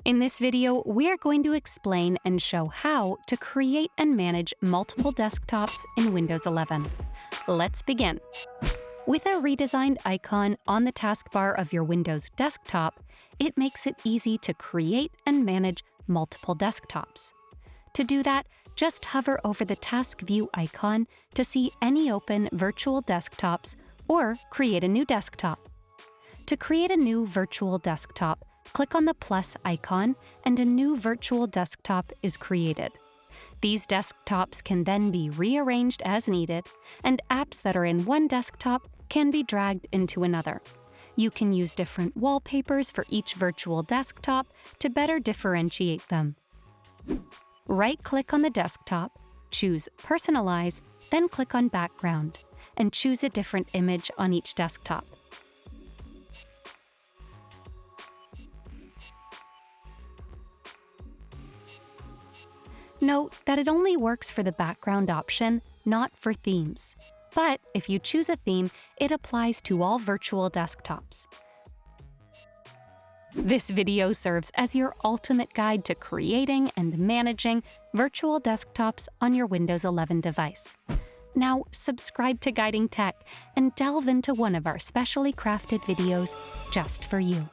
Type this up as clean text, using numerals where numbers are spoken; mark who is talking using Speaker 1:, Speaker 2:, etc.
Speaker 1: In this video, we are going to explain and show how to create and manage multiple desktops in Windows 11. Let's begin. With a redesigned icon on the taskbar of your Windows desktop, it makes it easy to create and manage multiple desktops. To do that, just hover over the Task View icon to see any open virtual desktops or create a new desktop. To create a new virtual desktop, click on the plus icon and a new virtual desktop is created. These desktops can then be rearranged as needed, and apps that are in one desktop can be dragged into another. You can use different wallpapers for each virtual desktop to better differentiate them. Right-click on the desktop, choose Personalize, then click on Background, and choose a different image on each desktop. Note that it only works for the background option, not for themes. But if you choose a theme, it applies to all virtual desktops. This video serves as your ultimate guide to creating and managing virtual desktops on your Windows 11 device. Now, subscribe to Guiding Tech and delve into one of our specially crafted videos just for you.